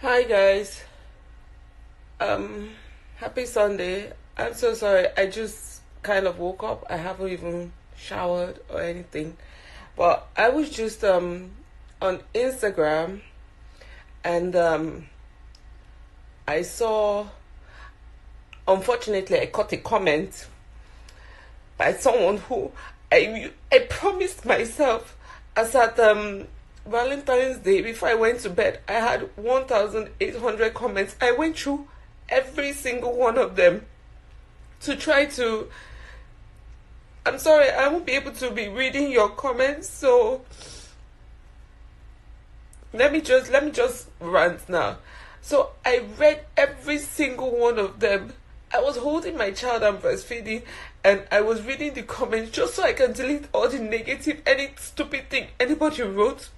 Hi guys. Um Happy Sunday. I'm so sorry. I just kind of woke up. I haven't even showered or anything. But I was just on Instagram and I saw, unfortunately I caught a comment by someone who I promised myself as at Valentine's Day before I went to bed. I had 1,800 comments. I went through every single one of them to try to. I'm sorry, I won't be able to be reading your comments, so let me just rant now. So I read every single one of them. I was holding my child and breastfeeding, and I was reading the comments just so I can delete all the negative, any stupid thing anybody wrote.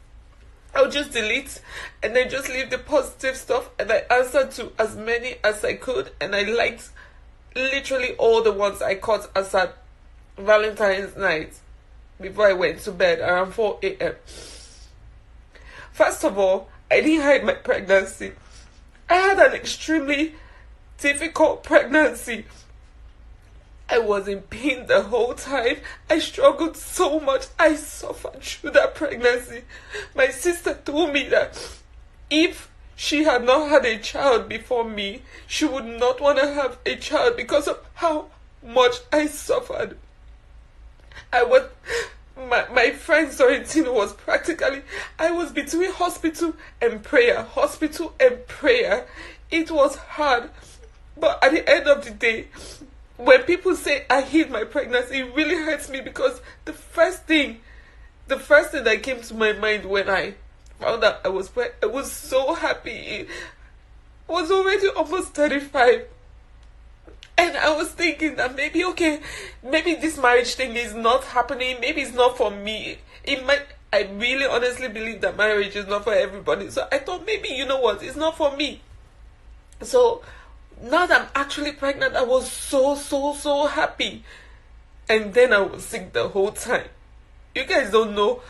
I'll just delete and then just leave the positive stuff. And I answered to as many as I could, and I liked literally all the ones I caught as at Valentine's night before I went to bed around 4 a.m. First of all, I didn't hide my pregnancy. I had an extremely difficult pregnancy. I was in pain the whole time. I struggled so much. I suffered through that pregnancy. My sister told me that if she had not had a child before me, she would not want to have a child because of how much I suffered. I was my friend Sorrentino was practically, I was between hospital and prayer. Hospital and prayer. It was hard. But at the end of the day, when people say I hid my pregnancy, it really hurts me because the first thing that came to my mind when I found out I was pregnant, I was so happy. I was already almost 35. And I was thinking that maybe this marriage thing is not happening. Maybe it's not for me. It might. I really honestly believe that marriage is not for everybody. So I thought maybe, you know what, it's not for me. So now that I'm actually pregnant, I was so happy. And then I was sick the whole time. You guys don't know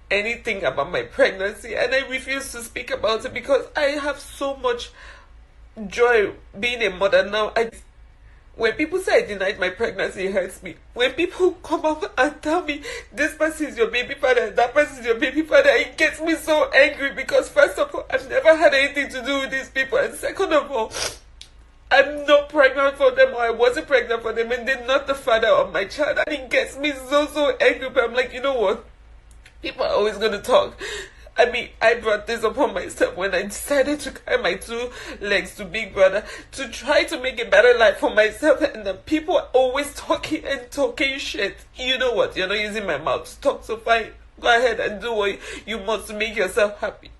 anything about my pregnancy, and I refuse to speak about it because I have so much joy being a mother now. When people say I denied my pregnancy, it hurts me. When people come up and tell me this person is your baby father and that person is your baby father, it gets me so angry because first of all, I've never had anything to do with these people, and second of all, I'm not pregnant for them, or I wasn't pregnant for them, and they're not the father of my child. And it gets me so angry. But I'm like, you know what? People are always gonna talk. I mean, I brought this upon myself when I decided to carry my two legs to Big Brother to try to make a better life for myself, and the people are always talking and talking shit. You know what? You're not using my mouth to talk, so fine. Go ahead and do what you must to make yourself happy.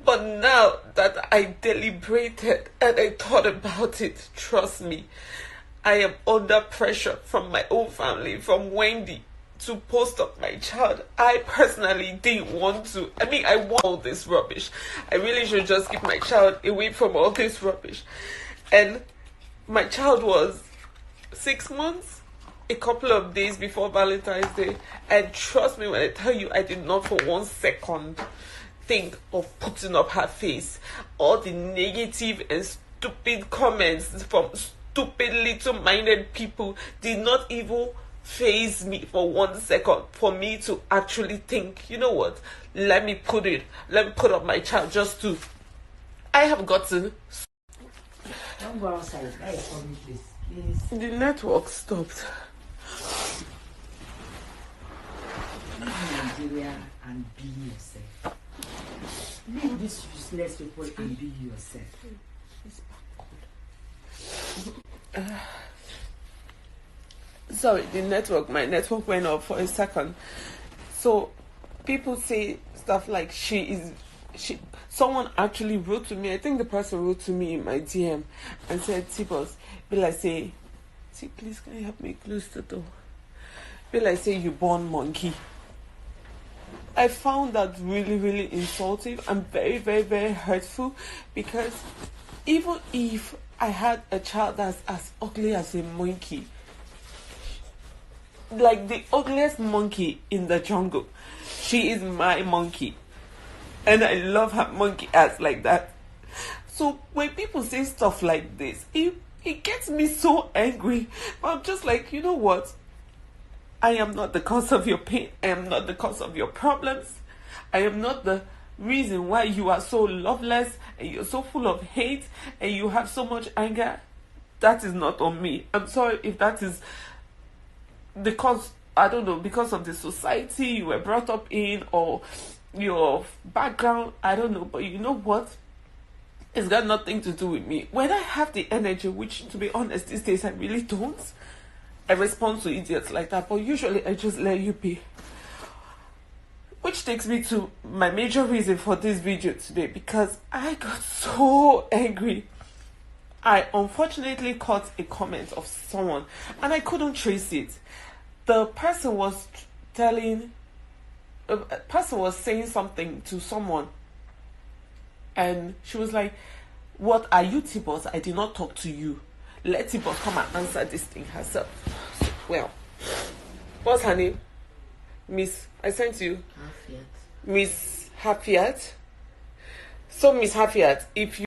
But now that I deliberated and I thought about it, trust me, I am under pressure from my own family, from Wendy, to post up my child. I personally didn't want to. I mean, I want all this rubbish. I really should just keep my child away from all this rubbish. And my child was 6 months, a couple of days before Valentine's Day. And trust me when I tell you, I did not for 1 second think of putting up her face. All the negative and stupid comments from stupid little minded people did not even faze me for 1 second for me to actually think, you know what, let me put up my child just to. I have gotten. Don't go outside. That is public place. Please. The network stopped. Leave Nigeria and be yourself. Leave these useless people and be yourself. Sorry, my network went off for a second. So people say stuff like someone actually wrote to me. I think the person wrote to me in my DM and said, Tboss, please can you help me close the door? You born monkey. I found that really insulting and very hurtful, because even if I had a child that's as ugly as a monkey, like the ugliest monkey in the jungle, she is my monkey. And I love her monkey ass like that. So when people say stuff like this, it gets me so angry. But I'm just like, you know what? I am not the cause of your pain. I am not the cause of your problems. I am not the reason why you are so loveless and you're so full of hate and you have so much anger. That is not on me. I'm sorry if that is because, I don't know, because of the society you were brought up in or your background. I don't know. But you know what? It's got nothing to do with me. When I have the energy, which to be honest these days I really don't, I respond to idiots like that, but usually I just let you be. Which takes me to my major reason for this video today, because I got so angry. I unfortunately caught a comment of someone and I couldn't trace it. The person was saying something to someone, and she was like, "What are you, Tboss? I did not talk to you. Let Tboss come and answer this thing herself." Well, what's her name? Miss, I sent you. Half yet. Miss Hafiat. So Miss Hafiat, if you